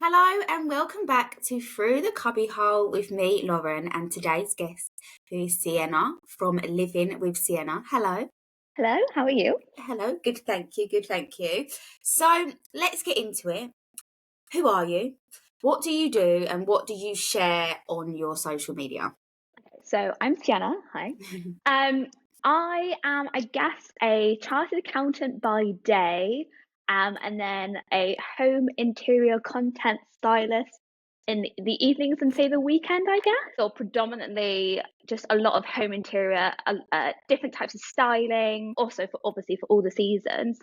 Hello and welcome back to Through the Cubbyhole with me, Lauren, and today's guest, who is Sienna from Living with Sienna. Hello. Hello, how are you? Hello. Good, thank you. Good, thank you. So let's get into it. Who are you? What do you do? And what do you share on your social media? So I'm Sienna. Hi. Um, I am, I guess, a chartered accountant by day, and then a home interior content stylist in the evenings and say the weekend, I guess. Or predominantly just a lot of home interior, different types of styling, also for obviously for all the seasons.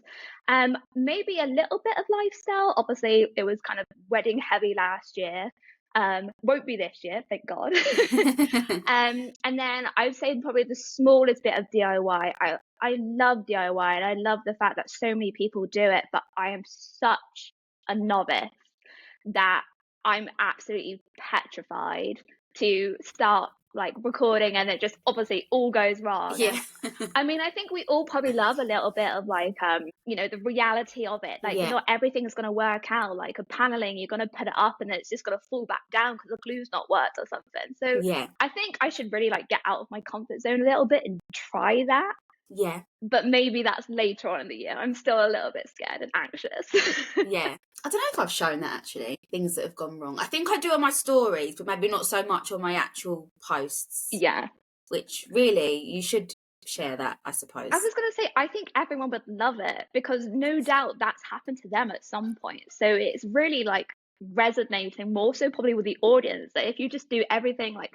Maybe a little bit of lifestyle. Obviously, it was kind of wedding heavy last year. Won't be this year, thank God. And then I would say probably the smallest bit of DIY. I love DIY and I love the fact that so many people do it, but I am such a novice that I'm absolutely petrified to start like recording and it just obviously all goes wrong. Yeah. And I mean, I think we all probably love a little bit of like, the reality of it. Like, Yeah. not everything's going to work out. Like a paneling, you're going to put it up and then it's just going to fall back down because the glue's not worked or something. So Yeah. I think I should really like get out of my comfort zone a little bit and try that. Yeah. But maybe that's later on in the year. I'm still a little bit scared and anxious. Yeah. I don't know if I've shown that actually, things that have gone wrong. I think I do on my stories, but maybe not so much on my actual posts, Yeah. which really you should share that, I I suppose. was going to say, I think everyone would love it because no doubt that's happened to them at some point. So it's really like resonating more so probably with the audience that if you just do everything like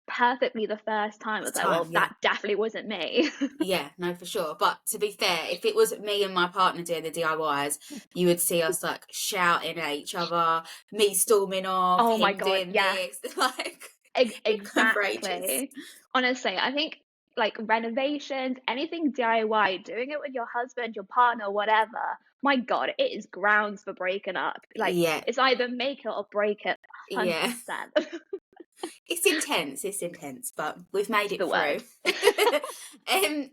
perfectly the first time, It's it's like, well, time, yeah. that definitely wasn't me. Yeah, no, for sure. But to be fair, if it was me and my partner doing the DIYs, you would see us like shouting at each other, me storming off, Oh my him God. doing Yeah, this. Like, it go for ages. exactly. Honestly, I think like renovations, anything DIY, doing it with your husband, your partner, whatever. My God, it is grounds for breaking up. Like Yeah, it's either make it or break it, yeah. 100%. It's intense, but we've made It's it the through. word.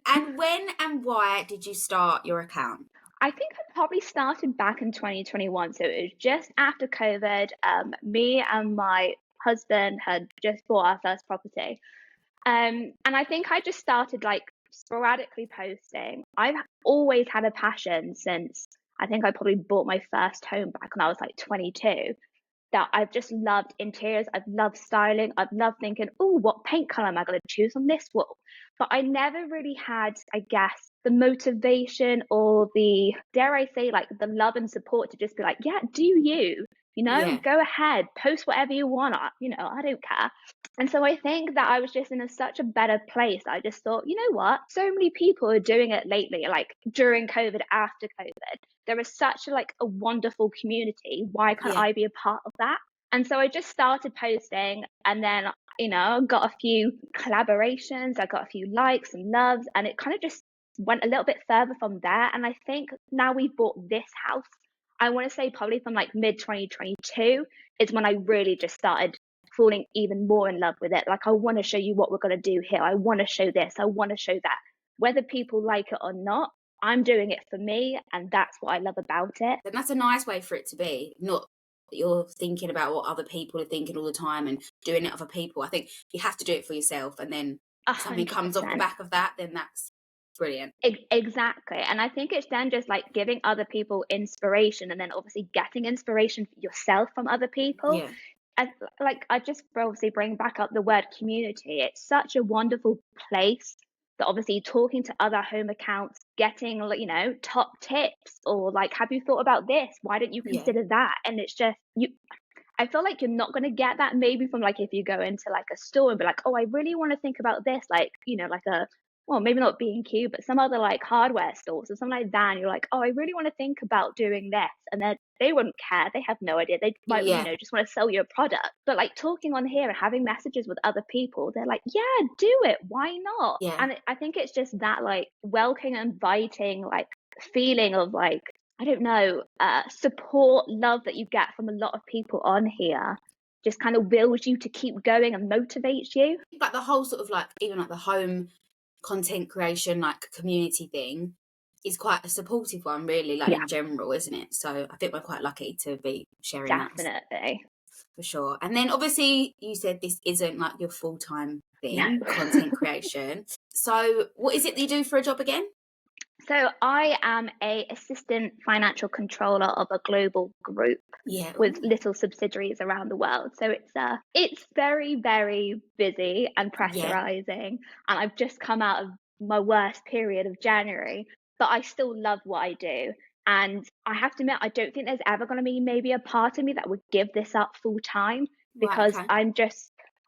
And when and why did you start your account? I think I probably started back in 2021. So it was just after COVID. Me and my husband had just bought our first property. And I think I just started like sporadically posting. I've always had a passion since I think I probably bought my first home back when I was like 22. That I've just loved interiors. I've loved styling. I've loved thinking, oh, what paint color am I going to choose on this wall? But I never really had, I guess, the motivation or the, dare I say, like the love and support to just be like, yeah, do you, Yeah, go ahead, post whatever you want. I don't care. And so I think that I was just in such a better place. I just thought, you know what? So many people are doing it lately, like during COVID, after COVID. There is such like a wonderful community. Why can't yeah. I be a part of that? And so I just started posting and then, got a few collaborations, I got a few likes and loves, and it kind of just went a little bit further from there. And I think now we've bought this house, I want to say probably from like mid 2022 is when I really just started falling even more in love with it. Like, I want to show you what we're going to do here. I want to show this. I want to show that. Whether people like it or not, I'm doing it for me. And that's what I love about it. And that's a nice way for it to be. Not that you're thinking about what other people are thinking all the time and doing it for people. I think you have to do it for yourself. And then A if something hundred comes off the percent. back of that, then that's brilliant. Exactly. And I think it's then just like giving other people inspiration and then obviously getting inspiration yourself from other people. Yeah. And like, I just obviously bring back up the word community. It's such a wonderful place that obviously talking to other home accounts, getting, like, top tips or like, have you thought about this? Why don't you Yeah. consider that? And it's just, I feel like you're not going to get that maybe from like if you go into like a store and be like, oh, I really want to think about this, like, like well, maybe not B&Q, but some other like hardware stores or something like that. And you're like, oh, I really want to think about doing this. And then they wouldn't care. They have no idea. They might, Yeah. just want to sell you a product. But like talking on here and having messages with other people, they're like, yeah, do it. Why not? Yeah. And I think it's just that like welcoming, inviting, like feeling of like, I don't know, support, love that you get from a lot of people on here just kind of wills you to keep going and motivates you. Like the whole sort of like, even like the home content creation, like community thing, is quite a supportive one, really, like Yeah, in general, isn't it? So I think we're quite lucky to be sharing that definitely. for sure. And then obviously you said this isn't like your full-time No. thing, content creation. So what is it that you do for a job again? So I am a assistant financial controller of a global group Yeah. with Ooh. little subsidiaries around the world. So it's very, very busy and Yeah. pressurizing. And I've just come out of my worst period of January, but I still love what I do. And I have to admit, I don't think there's ever going to be maybe a part of me that would give this up full time, Right. because Okay.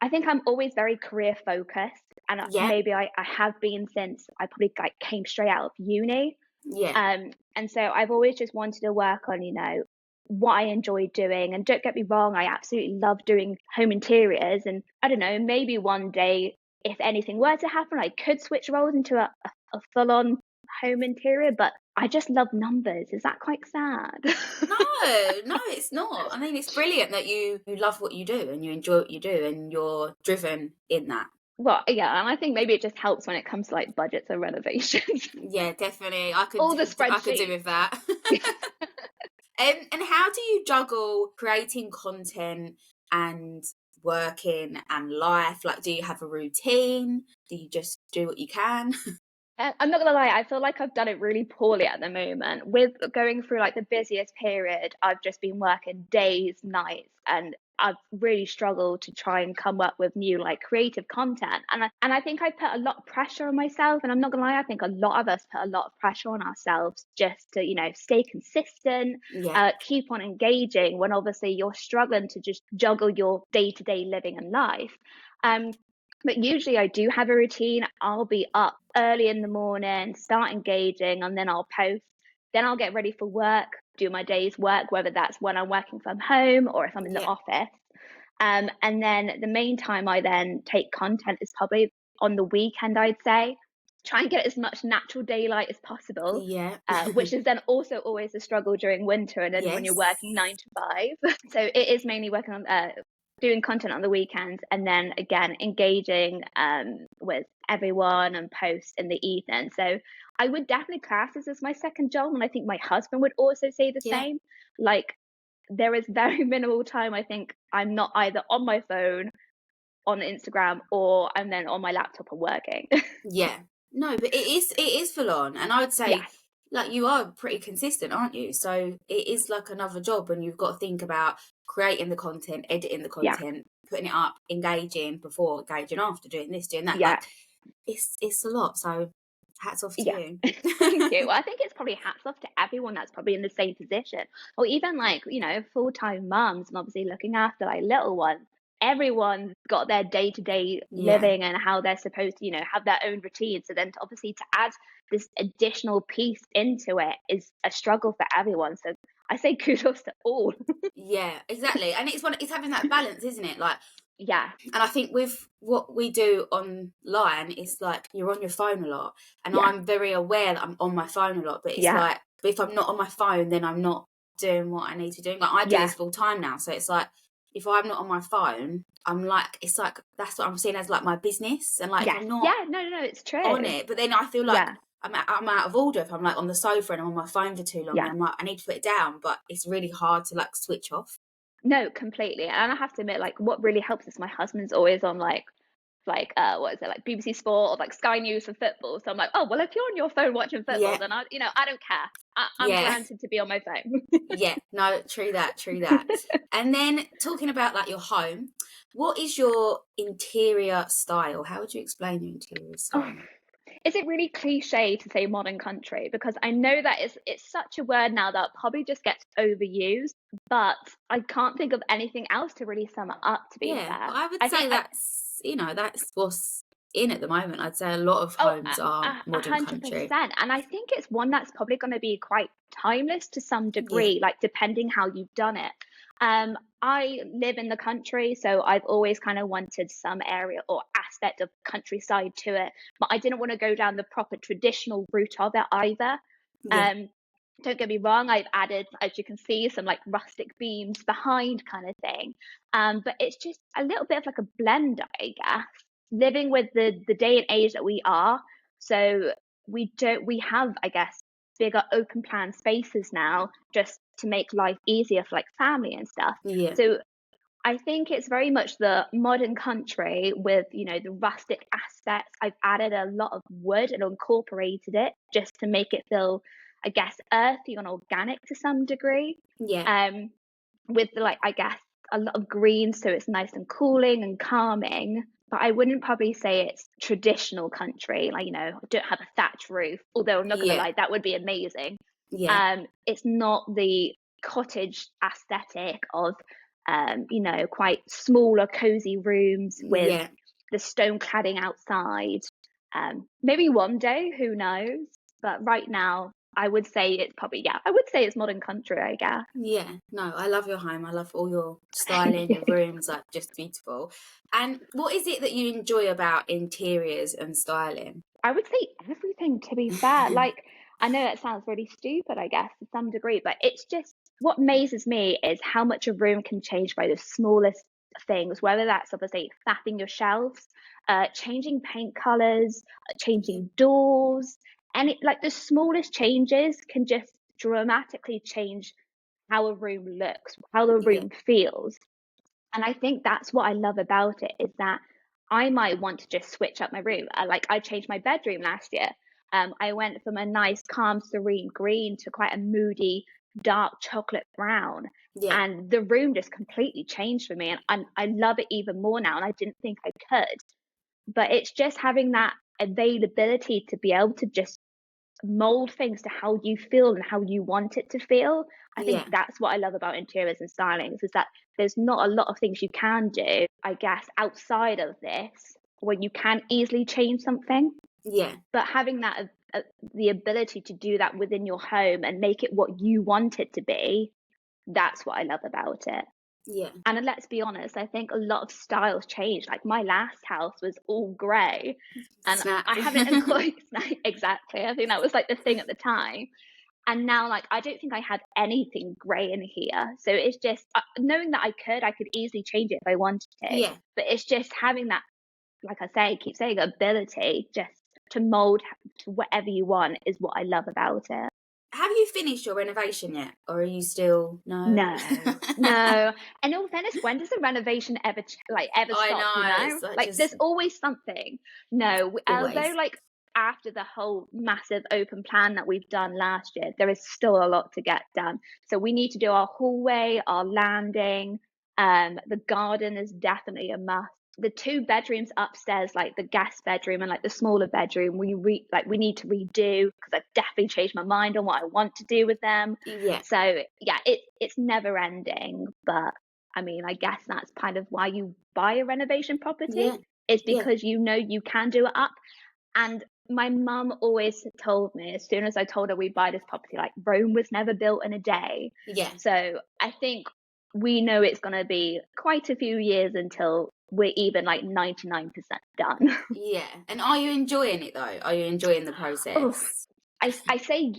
I think I'm always very career focused. And Yeah. maybe I have been since I probably like came straight out of uni. Yeah. And so I've always just wanted to work on, what I enjoy doing. And don't get me wrong, I absolutely love doing home interiors. And I don't know, maybe one day, if anything were to happen, I could switch roles into a full on home interior. But I just love numbers. Is that quite sad? No, no, it's not. I mean, it's brilliant that you love what you do and you enjoy what you do and you're driven in that. Well, yeah. And I think maybe it just helps when it comes to like budgets and renovations. Yeah, definitely. I could All the I could do spreadsheets. with that. And how do you juggle creating content and working and life? Like, do you have a routine? Do you just do what you can? I'm not gonna lie, I feel like I've done it really poorly at the moment. With going through like the busiest period, I've just been working days, nights, and I've really struggled to try and come up with new like creative content. And I think I put a lot of pressure on myself. And I'm not gonna lie, I think a lot of us put a lot of pressure on ourselves just to, stay consistent, Yeah, keep on engaging when obviously you're struggling to just juggle your day-to-day living and life. Um, but usually I do have a routine. I'll be up early in the morning, start engaging, and then I'll post. Then I'll get ready for work, do my day's work, whether that's when I'm working from home or if I'm in the yeah, office. And then the main time I then take content is probably on the weekend, I'd say. Try and get as much natural daylight as possible, yeah. which is then also always a struggle during winter and then when you're Yes. working 9 to 5. So it is mainly working on doing content on the weekends, and then again engaging with everyone and post in the evening. So I would definitely class this as my second job, and I think my husband would also say the Yeah, same. Like, there is very minimal time I think I'm not either on my phone, on Instagram, or I'm then on my laptop and working. yeah. No, but it is full on, and I would say, Yes. like, you are pretty consistent, aren't you? So it is like another job, and you've got to think about creating the content, editing the Yeah. content, putting it up, engaging before, engaging after, doing this, doing that. Yeah. Like, it's a lot. So hats off to Yeah. you. Thank you. Well, I think it's probably hats off to everyone that's probably in the same position, or even like, full-time mums and obviously looking after like little ones. Everyone's got their day-to-day Yeah, living and how they're supposed to, have their own routine. So then obviously to add this additional piece into it is a struggle for everyone. So I say kudos to all. yeah, exactly. And it's having that balance, isn't it? Like, Yeah. and I think with what we do online, it's like you're on your phone a lot, and Yeah. I'm very aware that I'm on my phone a lot. But it's Yeah. like, but if I'm not on my phone, then I'm not doing what I need to do. Like, I do Yeah. this full time now, so it's like if I'm not on my phone, I'm like, it's like that's what I'm seeing as like my business, and like if Yes. I'm not Yeah. No, no, no, it's on true. it, but then I feel like Yeah. I'm out of order if I'm like on the sofa and I'm on my phone for too long, and Yeah. I'm like I need to put it down, but it's really hard to like switch off. No, completely. And I have to admit, like, what really helps is my husband's always on what is it, like BBC Sport or like Sky News for football. So I'm like, oh well, if you're on your phone watching football, Yeah, then I don't care. I'm yeah. granted to be on my phone. Yeah, no, true that, true that. And then talking about like your home, what is your interior style? How would you explain your interior Oh, style? is it really cliche to say modern country? Because I know that it's such a word now that probably just gets overused, but I can't think of anything else to really sum it up, to be Yeah, fair. I would I think say I that's what's in at the moment. I'd say a lot of Oh, homes are a modern country. 100%. And I think it's one that's probably going to be quite timeless to some Yeah, degree, like depending how you've done it. I live in the country, so I've always kind of wanted some area or aspect of countryside to it, but I didn't want to go down the proper traditional route of it either. yeah, Um, don't get me wrong, I've added, as you can see, some like rustic beams behind kind of thing. But it's just a little bit of like a blend, I guess, living with the day and age that we are. So we have, I guess, bigger open plan spaces now just to make life easier for like family and stuff. Yeah. So I think it's very much the modern country with, the rustic aspects. I've added a lot of wood and incorporated it just to make it feel, I guess, earthy and organic to some degree. Yeah. Um, with like, I guess, a lot of green, so it's nice and cooling and calming. But I wouldn't probably say it's traditional country. Like, I don't have a thatch roof, although I'm not gonna Yeah. lie, that would be amazing. Yeah. It's not the cottage aesthetic of quite smaller, cozy rooms with Yeah. the stone cladding outside. Maybe one day, who knows? But right now, I would say it's probably, yeah, I would say it's modern country, I guess. Yeah. No, I love your home. I love all your styling, your rooms, like just beautiful. And what is it that you enjoy about interiors and styling? I would say everything, to be fair. Like, I know that sounds really stupid, I guess, to some degree, but it's just what amazes me is how much a room can change by the smallest things, whether that's obviously faffing your shelves, changing paint colors, Yeah. changing doors, and like the smallest changes can just dramatically change how a room looks, how the Yeah. room feels. And I think that's what I love about it is that I might want to just switch up my room. Like I changed my bedroom last year. I went from a nice, calm, serene green to quite a moody, dark chocolate brown. Yeah. And the room just completely changed for me. And I love it even more now. And I didn't think I could. But it's just having that availability to be able to just mold things to how you feel and how you want it to feel. I think Yeah. that's what I love about interiors and stylings is that there's not a lot of things you can do, I guess, outside of this when you can easily change something. Yeah. But having that the ability to do that within your home and make it what you want it to be, that's what I love about it. Yeah. And let's be honest, I think a lot of styles changed. Like my last house was all grey, and Snap. I haven't employed exactly. I think that was like the thing at the time. And now, like, I don't think I have anything grey in here. So it's just knowing that I could easily change it if I wanted to. Yeah. But it's just having that, like I say, keep saying ability just to mold to whatever you want is what I love about it. Have you finished your renovation yet? Or are you still no? No, no. And in all fairness, when does the renovation ever ever I stop? know. It's like Like just there's always something. No, although always. like after the whole massive open plan that we've done last year, there is still a lot to get done. So we need to do our hallway, our landing. The garden is definitely a must. The two bedrooms upstairs, like the guest bedroom and like the smaller bedroom, we need to redo because I've definitely changed my mind on what I want to do with them. Yeah. So yeah, it's never ending, but I mean, I guess that's kind of why you buy a renovation property Yeah. is Yeah. because you know you can do it up. And my mum always told me as soon as I told her we buy this property, like Rome was never built in a day. Yeah. So I think we know it's going to be quite a few years until we're even like 99% done. Yeah. And are you enjoying it though? Are you enjoying the Oh, process? I say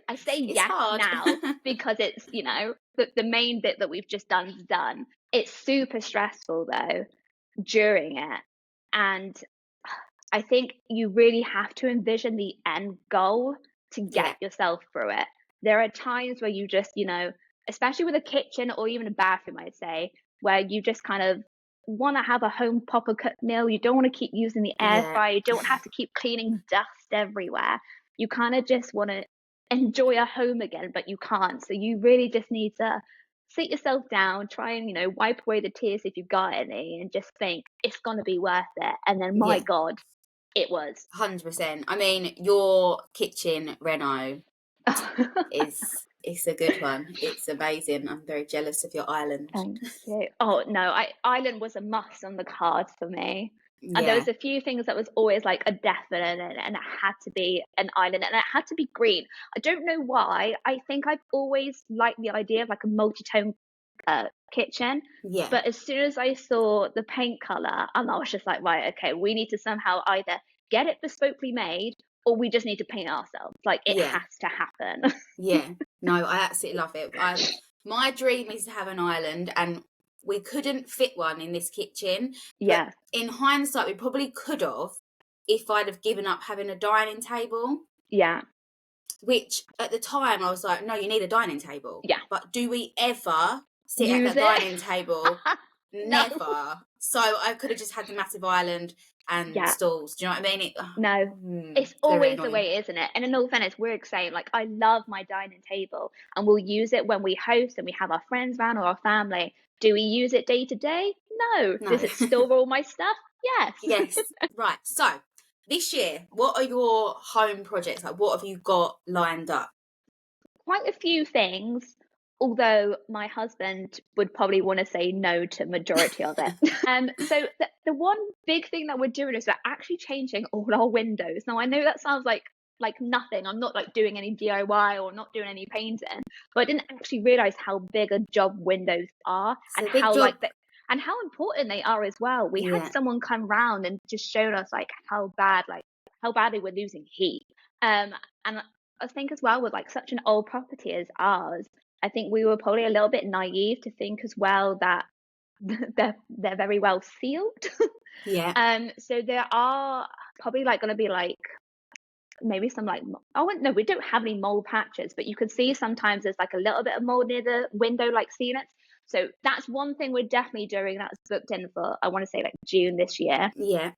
I say It's yes hard. now because it's, the main bit that we've just done is done. It's super stressful though during it. And I think you really have to envision the end goal to Yeah. get yourself through it. There are times where you just, especially with a kitchen or even a bathroom, I'd say, where you just kind of want to have a home proper cooked meal. You don't want to keep using the air Yeah. fryer. You don't have to keep cleaning dust everywhere. You kind of just want to enjoy a home again, but you can't. So you really just need to sit yourself down, try and, wipe away the tears if you've got any, and just think it's going to be worth it. And then, my Yeah. God, it was. 100%. I mean, your kitchen reno is it's a good one. It's amazing. I'm very jealous of your island. Thank you. Oh no, Ireland was a must on the cards for me. And there Yeah. was a few things that was always like a definite, and it had to be an island, and it had to be green. I don't know why. I think I've always liked the idea of like a multi-tone kitchen, Yeah. but as soon as I saw the paint color, and I was just like, right, okay, we need to somehow either get it bespokely made, or we just need to paint it ourselves. Like it Yeah. has to happen. Yeah. No, I absolutely love it. My dream is to have an island, and we couldn't fit one in this kitchen, but Yeah, in hindsight we probably could have if I'd have given up having a dining table. yeah, which at the time I was like, no, you need a dining table. Yeah. But do we ever sit at Use that it? dining table? No. Never. So I could have just had the massive island and Yeah. stools. Do you know what I mean? No. It's Very always the annoying. way, isn't it? And in all fairness, we're the same. Like, I love my dining table, and we'll use it when we host and we have our friends around or our family. Do we use it day to day? No. No. Does it store all my stuff? Yes. Yes. Right. So this year, what are your home projects? Like, what have you got lined up? Quite a few things, although my husband would probably want to say no to majority of it. So the one big thing that we're doing is we're actually changing all our windows. Now I know that sounds like nothing. I'm not like doing any DIY or not doing any painting, but I didn't actually realize how big a job windows are It's and a big how job. and how important they are as well. We had Yeah. someone come round and just showed us like how badly we're losing heat. And I think as well with like such an old property as ours, I think we were probably a little bit naive to think as well that they're very well sealed. Yeah. So there are probably like going to be like maybe some like oh no, we don't have any mold patches, but you can see sometimes there's like a little bit of mold near the window like sealants. So that's one thing we're definitely doing. That's booked in for I want to say like June this year. Yeah.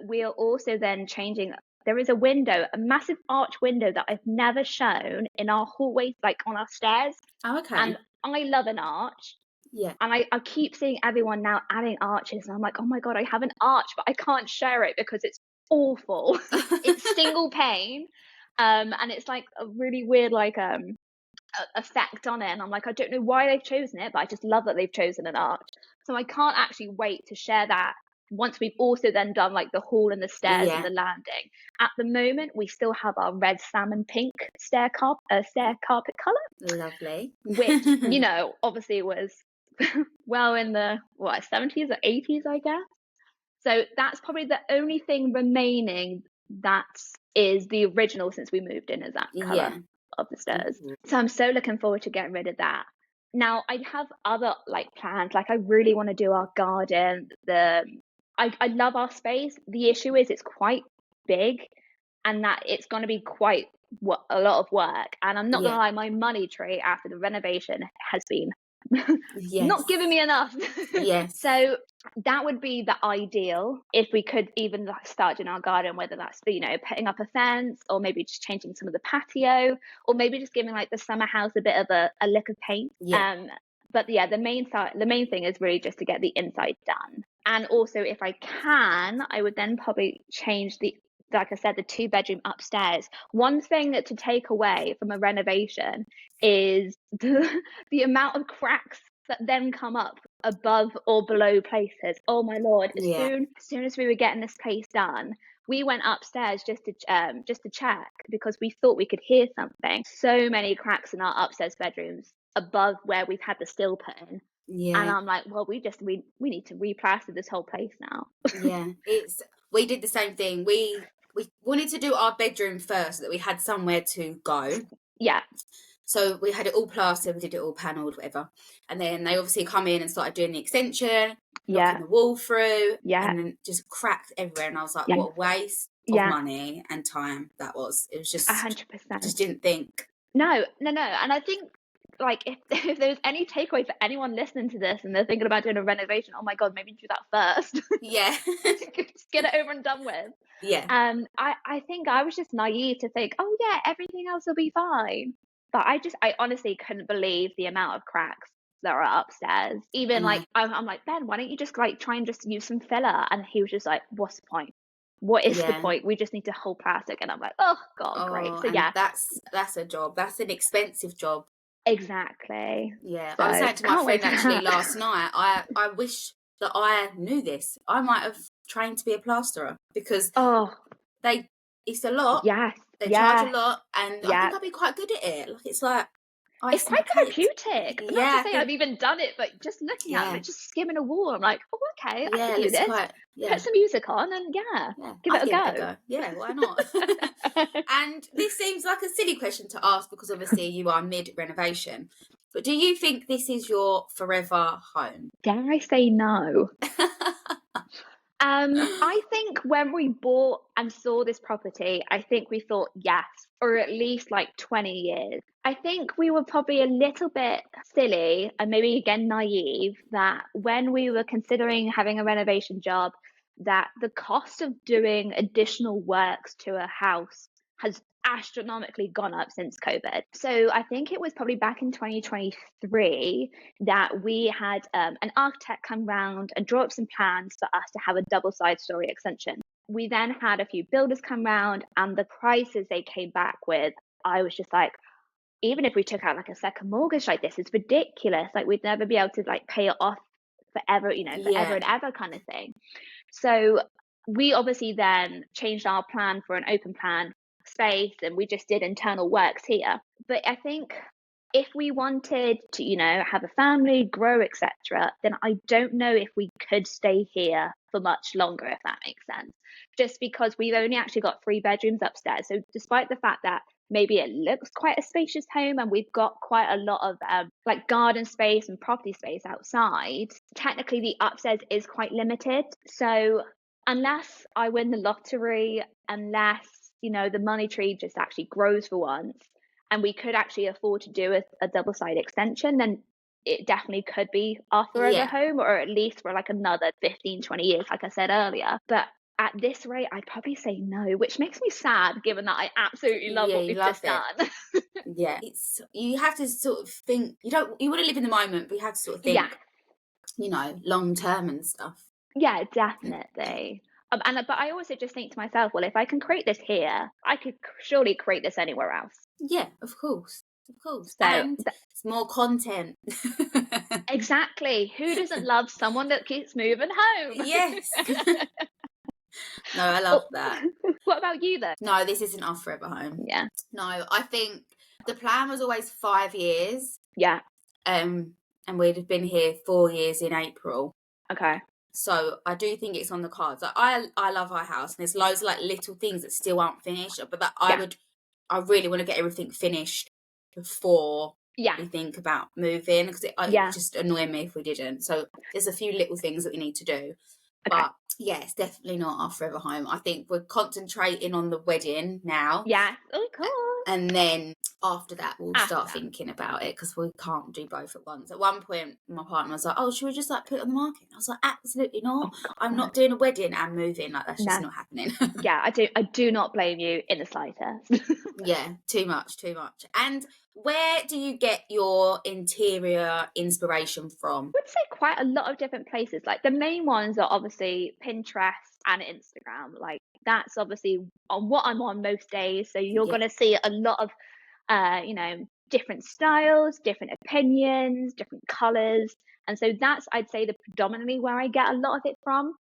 We are also then changing. There is a window, a massive arch window that I've never shown in our hallway, like on our stairs. Oh, And okay. I love an arch. Yeah. And I keep seeing everyone now adding arches. And I'm like, oh my God, I have an arch, but I can't share it because it's awful. It's single pane. And it's like a really weird, like, effect on it. And I'm like, I don't know why they've chosen it, but I just love that they've chosen an arch. So I can't actually wait to share that once we've also then done like the hall and the stairs and Yeah. the landing. At the moment, we still have our red salmon pink stair carpet color, Lovely. which, obviously was well in the 70s or 80s, I guess. So that's probably the only thing remaining that is the original since we moved in, is that color Yeah. of the stairs. Mhm. So I'm so looking forward to getting rid of that. Now I have other like plans. Like I really want to do our garden. I love our space. The issue is it's quite big, and that it's going to be quite a lot of work. And I'm not gonna Yeah. lie, my money tree after the renovation has been Yes. not giving me enough. Yes. So that would be the ideal if we could even like, start in our garden, whether that's putting up a fence or maybe just changing some of the patio or maybe just giving like the summer house a bit of a lick of paint. Yeah. But yeah, the main thing is really just to get the inside done. And also if I can, I would then probably change like I said, the 2-bedroom upstairs. One thing that to take away from a renovation is the amount of cracks that then come up above or below places. Oh my lord! As Yeah. soon as we were getting this place done, we went upstairs just to check because we thought we could hear something. So many cracks in our upstairs bedrooms above where we've had the sill put in. And Yeah. I'm like, well, we need to replaster this whole place now. Yeah. We did the same thing. We wanted to do our bedroom first so that we had somewhere to go. Yeah, So we had it all plastered, we did it all panelled, whatever. And then they obviously come in and started doing the extension, yeah, knocking the wall through, yeah, and then just cracked everywhere. And I was like, yeah, what a waste of yeah, money and time that was. It was just, 100%. just didn't think. No. And I think like if if there's any takeaway for anyone listening to this and they're thinking about doing a renovation, oh my God, maybe do that first. Yeah. Just get it over and done with. Yeah. I think I was just naive to think, oh yeah, everything else will be fine. But I honestly couldn't believe the amount of cracks that are upstairs. I Even like know. I'm like, Ben, why don't you just like try and just use some filler? And he was just like, what's the point? What is the Yeah. point? We just need to hold plastic. And I'm like, oh God, great. Oh, So and yeah, that's a job. That's an expensive job. exactly. Yeah. So I was saying to my can't wait friend for actually that. last night, I wish that I knew this. I might have trained to be a plasterer because Oh they it's a lot. yes, They charge a yeah, lot, and I yeah. think I'd be quite good at it. Like it's like It's icing quite the cake. therapeutic. Not to Yeah, I say I've think even done it, but just looking at yeah, like just skimming a wall, I'm like, oh okay, I yeah. could It do looks this. quite Put yeah, some music on and yeah, yeah. give I it a give it a go. go. Yeah, why not? And this seems like a silly question to ask because obviously you are mid renovation. But do you think this is your forever home? Dare I say no? I think when we bought and saw this property, I think we thought yes. or at least like 20 years. I think we were probably a little bit silly and maybe again naive that when we were considering having a renovation job, that the cost of doing additional works to a house has astronomically gone up since COVID. So I think it was probably back in 2023 that we had an architect come round and draw up some plans for us to have a double side story extension. We then had a few builders come round, and the prices they came back with, I was just like, even if we took out like a second mortgage like this, it's ridiculous. Like we'd never be able to like pay it off forever, forever Yeah. and ever kind of thing. So we obviously then changed our plan for an open plan space, and we just did internal works here. But I think if we wanted to, have a family, grow, etc., then I don't know if we could stay here for much longer, if that makes sense. Just because we've only actually got 3 bedrooms upstairs. So despite the fact that maybe it looks quite a spacious home and we've got quite a lot of like garden space and property space outside, technically the upstairs is quite limited. So unless I win the lottery, unless the money tree just actually grows for once and we could actually afford to do a double side extension, then it definitely could be our forever Yeah. home, or at least for like another 15-20 years, like I said earlier. But at this rate, I'd probably say no, which makes me sad given that I absolutely love Yeah, what you we've love just it. done. Yeah. You have to sort of think, you want to live in the moment, but you have to sort of Yeah, think, long term and stuff. yeah, definitely. But I also just think to myself, well, if I can create this here, I could surely create this anywhere else. Yeah, of course. Of course. So And it's more content. exactly, who doesn't love someone that keeps moving home? Yes. No, I love Oh, that. what about you though? No, this isn't our forever home. Yeah, No, I think the plan was always 5 years. yeah, And we'd have been here 4 years in April. okay, So I do think it's on the cards. Like, I love our house, and there's loads of like little things that still aren't finished. But that yeah, I really want to get everything finished before yeah, we think about moving, because it would yeah, just annoy me if we didn't. So there's a few little things that we need to do. okay, But yeah, it's definitely not our forever home. I think we're concentrating on the wedding now. yeah, of course. And then after that, we'll After start that, thinking about it, because we can't do both at once. At one point, my partner was like, "Oh, should we just like put it on the market?" I was like, "Absolutely not. oh I'm God, not doing a wedding and moving. Like, that's just no, not happening." yeah, I do not blame you in the slightest. Yeah, too much, too much. And where do you get your interior inspiration from? Would say quite a lot of different places. Like the main ones are obviously Pinterest and Instagram. Like that's obviously on what I'm on most days. So you're Yeah, going to see a lot of, different styles, different opinions, different colors. And so that's, I'd say, the predominantly where I get a lot of it from.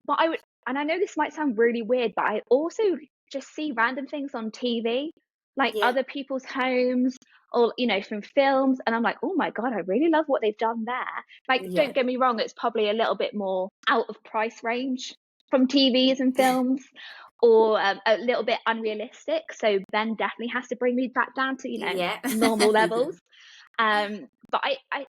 But and I know this might sound really weird, but I also just see random things on TV, like yeah, other people's homes or, from films. And I'm like, oh my God, I really love what they've done there. Like, yeah, don't get me wrong, it's probably a little bit more out of price range from TVs and films, or a little bit unrealistic. So Ben definitely has to bring me back down to, yeah, normal levels. But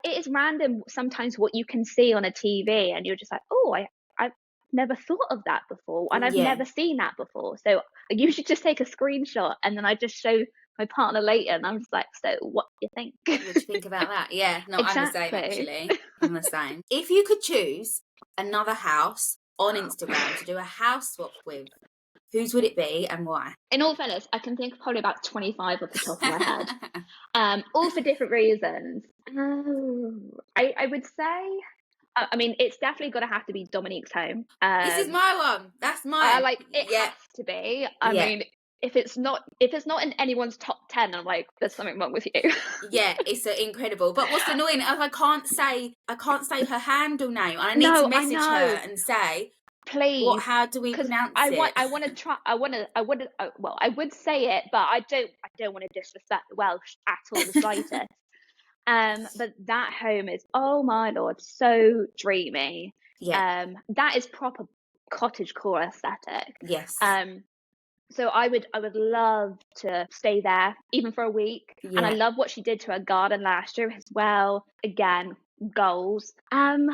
it is random sometimes what you can see on a TV, and you're just like, oh, I've never thought of that before, and I've yeah. never seen that before. So I usually just take a screenshot and then I just show my partner later, and I'm just like, so what do you think? What do you think about that? Yeah, no, I'm the same Exactly. actually. I'm the same. If you could choose another house on Instagram to do a house swap with, whose would it be and why? In all fairness, I can think of probably about 25 off the top of my head, all for different reasons. I would say, I mean, it's definitely got to have to be Dominique's home. This is my one. That's mine. Like it Yeah, has to be. I yeah, mean, if it's not in anyone's top 10, I'm like, there's something wrong with you. yeah. It's incredible. But what's annoying is I can't say her handle name, and I need to No, I message her know. and say what. Please, How do we because pronounce it? I want to try. Well, I would say it, but I don't want to disrespect the Welsh at all, the slightest. But that home is, oh my lord, so dreamy. Yeah. That is proper cottagecore aesthetic. Yes. Um, so I would love to stay there even for a week. And I Yeah. love what she did to her garden last year as well. Again, goals. I'm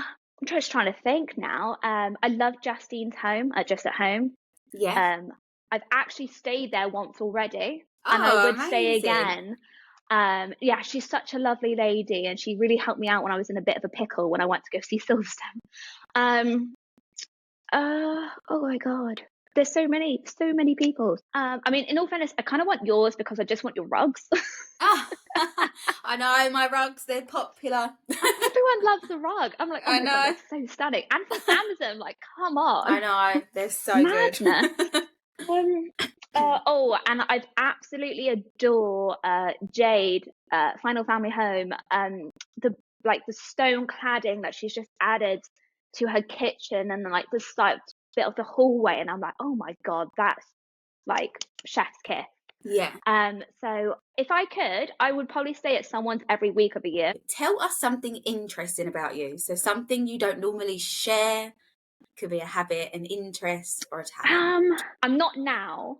just trying to think now. I love Justine's home, just at home. Yeah. Um, I've actually stayed there once already. and I Oh, would stay amazing. again. Yeah, she's such a lovely lady, and she really helped me out when I was in a bit of a pickle when I went to go see Silverstone. Um, oh my God. There's so many people. I mean, in all fairness, I kind of want yours because I just want your rugs. Ah, I know my rugs, they're popular. Everyone loves the rug. I'm like, oh I my God, know. they're so stunning. And from Amazon, like, come on. I know, they're so good. Madness. Um, oh, and I absolutely adore Jade, Final Family Home. The the stone cladding that she's just added to her kitchen, and like the side bit of the hallway, and I'm like, oh my God, that's like chef's kiss. Yeah. So if I could, I would probably stay at someone's every week of the year. Tell us something interesting about you. So something you don't normally share. Could be a habit, an interest, or a talent. I'm not now,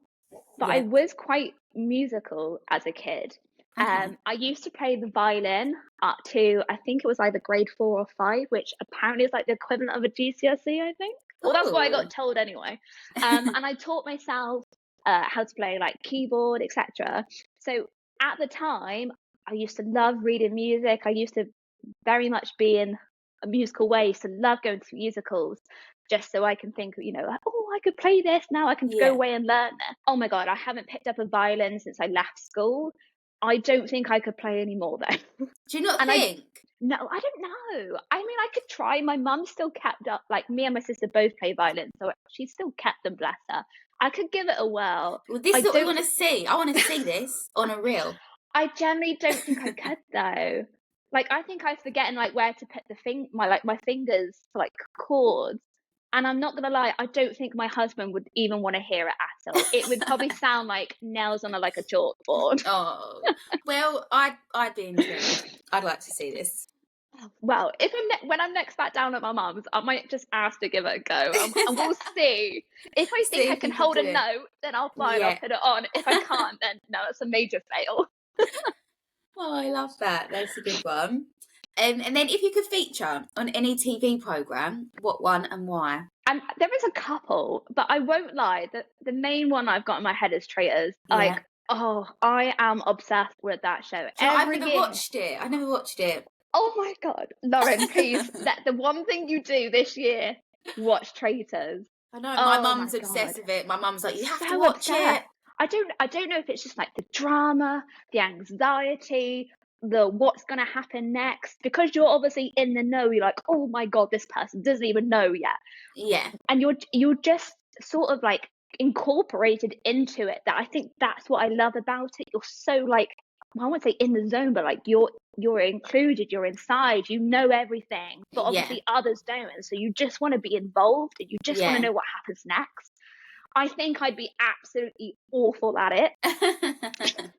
but I Yeah. was quite musical as a kid. Okay. I used to play the violin up to, I think it was either grade 4 or 5, which apparently is like the equivalent of a GCSE, I think. Well, that's what I Oh. got told anyway. And I taught myself how to play like keyboard, etc. So at the time, I used to love reading music. I used to very much be in a musical way. I used to love going to musicals just so I can think, like, oh, I could play this now. I can go Yeah. away and learn this. Oh my God, I haven't picked up a violin since I left school. I don't think I could play anymore though. Do you not And I think? no, I don't know. I mean, I could try. My mum still kept up. Like me and my sister both play violin, so she still kept them. Bless her. I could give it a whirl. Well, this I is what we don't. want to see. I want to see this on a reel. I generally don't think I could though. Like I think I forget and like where to put my fingers for like chords. And I'm not gonna lie, I don't think my husband would even want to hear it at all. It would probably sound like nails on a chalkboard. Oh, well, I'd be intrigued. I'd like to see this. Well, if when I'm next back down at my mum's, I might just ask to give it a go, and we'll see. If I think See I if can you could hold do a it. note, then I'll fine. I'll Yeah. put it on. If I can't, then no, it's a major fail. Oh, I love that. That's a good one. And then if you could feature on any TV program, what one and why? And there is a couple, but I won't lie. The main one I've got in my head is Traitors. Yeah. Like, oh, I am obsessed with that show. Do you know, I've Every never year. watched it. I never watched it. Oh my God, Lauren, please. That the one thing you do this year, watch Traitors. I know my Oh my mum's obsessed God. with it. My mum's like, you have to So watch obsessed. it. I don't know if it's just like the drama, the anxiety, the what's gonna happen next. Because you're obviously in the know, you're like, oh my God, this person doesn't even know yet. Yeah. And you're just sort of like incorporated into it. That I think that's what I love about it. You're so like, well, I won't say in the zone, but like you're included, you're inside, you know everything, but Yeah. obviously others don't. And so you just want to be involved and you just want to Yeah. know what happens next. I think I'd be absolutely awful at it,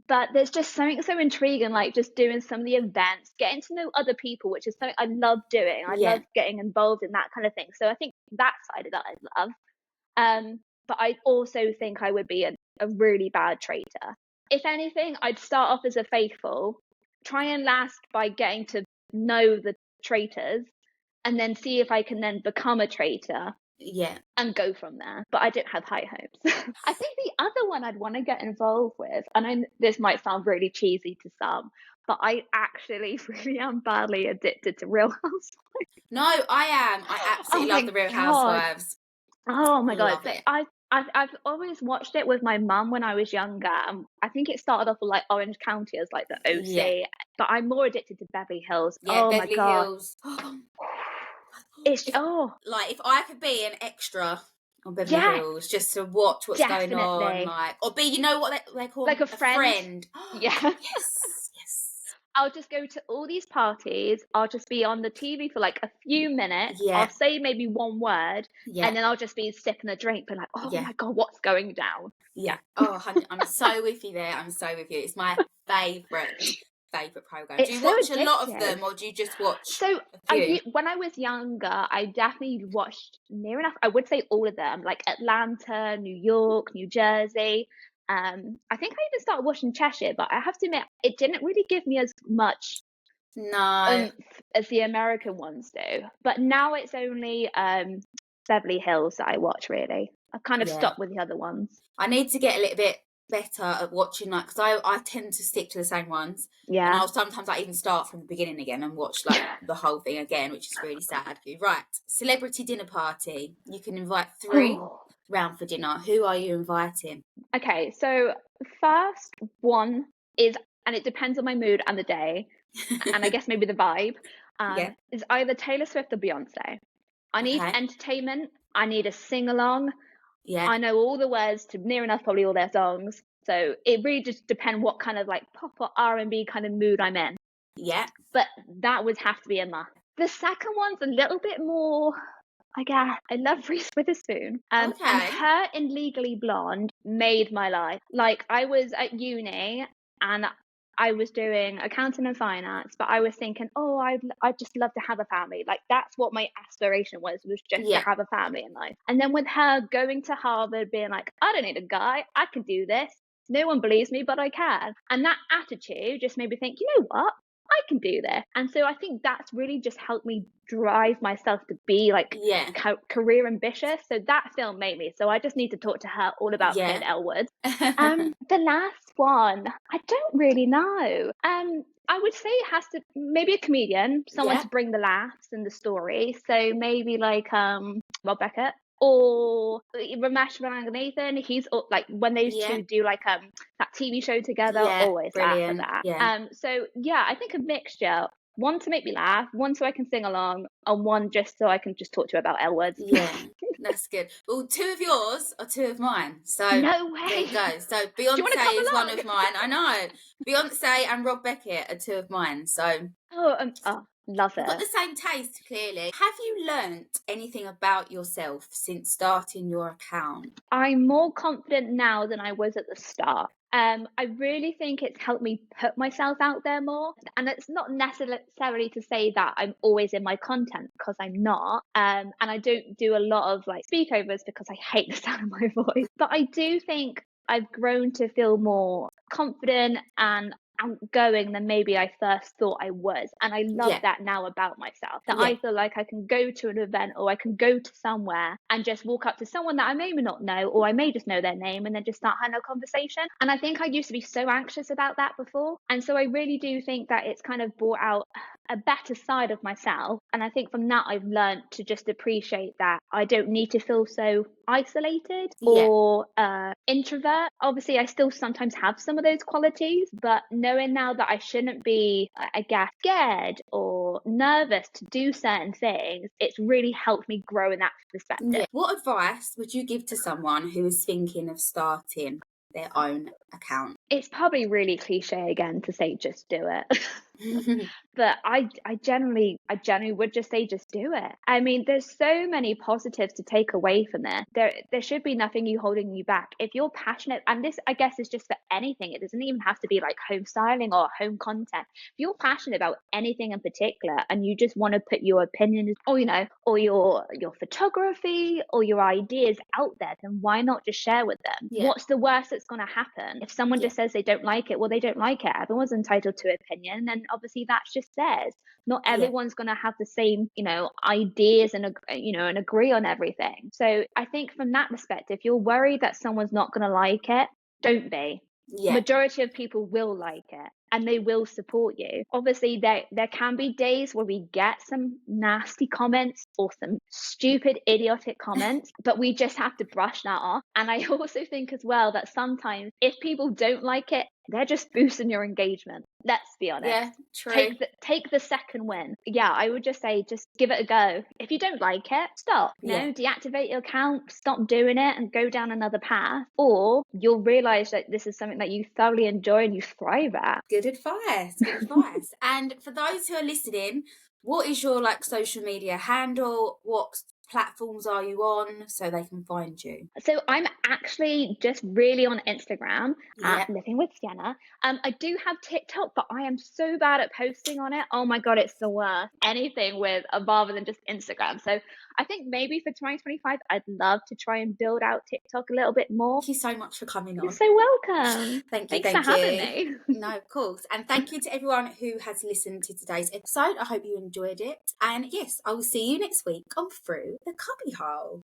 but there's just something so intriguing, like just doing some of the events, getting to know other people, which is something I love doing. I Yeah. love getting involved in that kind of thing. So I think that side of that I love. But I also think I would be a really bad traitor. If anything, I'd start off as a faithful, try and last by getting to know the traitors, and then see if I can then become a traitor Yeah. and go from there. But I don't have high hopes. I think the other one I'd want to get involved with, and this might sound really cheesy to some, but I actually really am badly addicted to Real Housewives. No, I am. I Oh absolutely love my the Real God. Housewives. Oh my God. Love So it. I've always watched it with my mum when I was younger. I think it started off with like Orange County as like the Yeah. OC, but I'm more addicted to Beverly Hills. Yeah. Oh my Beverly God. Hills. It's If oh like if I could be an extra on Beverly yes, Hills just to watch what's going on, definitely. like, or be, you know what they call Like a a friend. friend. Yeah. Yes. Yes. I'll just go to all these parties. I'll just be on the TV for like a few minutes. I'll Yeah. say maybe one word, Yeah. and then I'll just be sipping a drink, but like, oh Yeah. my God, what's going down? Yeah. Oh, honey, I'm so with you there. I'm so with you. It's my favorite program. Do It's you so watch a lot of addictive. them, or do you just watch So a few? when I was younger, I definitely watched near enough. I would say all of them, like Atlanta, New York, New Jersey. I think I even started watching Cheshire, but I have to admit, it didn't really give me as much No. as the American ones do. But now it's only Beverly Hills that I watch. Really, I've kind of Yeah. stopped with the other ones. I need to get a little bit better at watching, like, because I tend to stick to the same ones, and Yeah. I'll sometimes like even start from the beginning again and watch like the whole thing again, which is really sad. Right, celebrity dinner party. You can invite 3 Oh. round for dinner. Who are you inviting? Okay, so first one is, and it depends on my mood and the day, and I guess maybe the vibe, Yeah. is either Taylor Swift or Beyonce. I need Okay. entertainment. I need a sing along. Yeah. I know all the words to near enough probably all their songs. So it really just depends what kind of like pop or R&B kind of mood I'm in. Yeah. But that would have to be a must. The second one's a little bit more, I guess. I love Reese Witherspoon. And Okay. her in Legally Blonde made my life. Like, I was at uni and I was doing accounting and finance, but I was thinking, oh, I'd just love to have a family. Like, that's what my aspiration was just to Yeah. have a family in life. And then with her going to Harvard, being like, I don't need a guy, I can do this. No one believes me, but I can. And that attitude just made me think, you know what? I can do this. And so I think that's really just helped me drive myself to be like Yeah. career ambitious. So that film made me. So I just need to talk to her all about Yeah. playing Elwood. The last one, I don't really know. I would say it has to maybe a comedian, someone Yeah. to bring the laughs and the story. So maybe like Rob Beckett or Ramesh Ranganathan. He's like when those Yeah. two do like that TV show together, Yeah. always laugh at Brilliant. that. Yeah. So yeah, I think a mixture. One to make me laugh, one so I can sing along, and one just so I can just talk to you about Elwood. Yeah. That's good. Well, 2 of yours are 2 of mine. So No there way. you go. So Do you want to come Beyonce is one along? of mine. I know. Beyonce and Rob Beckett are 2 of mine. So Oh, love we've got it. the same taste, clearly. Have you learnt anything about yourself since starting your account? I'm more confident now than I was at the start. I really think it's helped me put myself out there more. And it's not necessarily to say that I'm always in my content because I'm not. And I don't do a lot of like speakovers because I hate the sound of my voice. But I do think I've grown to feel more confident and outgoing than maybe I first thought I was. And I love Yeah. that now about myself, that Yeah. I feel like I can go to an event or I can go to somewhere and just walk up to someone that I may not know, or I may just know their name and then just start having a conversation. And I think I used to be so anxious about that before. And so I really do think that it's kind of brought out a better side of myself. And I think from that, I've learned to just appreciate that I don't need to feel so isolated Yeah. or introvert. Obviously, I still sometimes have some of those qualities, but knowing now that I shouldn't be, I guess, scared or nervous to do certain things, it's really helped me grow in that perspective. Yeah. What advice would you give to someone who is thinking of starting their own account? It's probably really cliche again to say just do it. But I generally would just say just do it. I mean, there's so many positives to take away from it. There should be nothing you holding you back. If you're passionate, and this I guess is just for anything, it doesn't even have to be like home styling or home content. If you're passionate about anything in particular and you just want to put your opinions or or your photography or your ideas out there, then why not just share with them? Yeah. What's the worst that's going to happen? If someone Yeah. just says they don't like it, well, they don't like it. Everyone's entitled to opinion, and obviously that's just theirs. Not Yeah. everyone's going to have the same, ideas and and agree on everything. So I think from that perspective, if you're worried that someone's not going to like it, don't be. Yeah. Majority of people will like it and they will support you. Obviously, there can be days where we get some nasty comments or some stupid, idiotic comments, but we just have to brush that off. And I also think as well that sometimes if people don't like it, they're just boosting your engagement. Let's be honest. Yeah. True. Take the second win. Yeah, I would just say just give it a go. If you don't like it, stop. Yeah. Deactivate your account, stop doing it and go down another path. Or you'll realize that this is something that you thoroughly enjoy and you thrive at. Good advice. Good advice. And for those who are listening, what is your like social media handle? What platforms are you on so they can find you? So I'm actually just really on Instagram at Yeah. Living with Sienna. I do have TikTok, but I am so bad at posting on it. Oh my god, it's the worst. Anything with rather than just Instagram. So I think maybe for 2025, I'd love to try and build out TikTok a little bit more. Thank you so much for coming You're on. so welcome. Thank you. Thanks for Thank having you. me. No, of course. And thank you to everyone who has listened to today's episode. I hope you enjoyed it. And yes, I will see you next week on Through the Cubbyhole.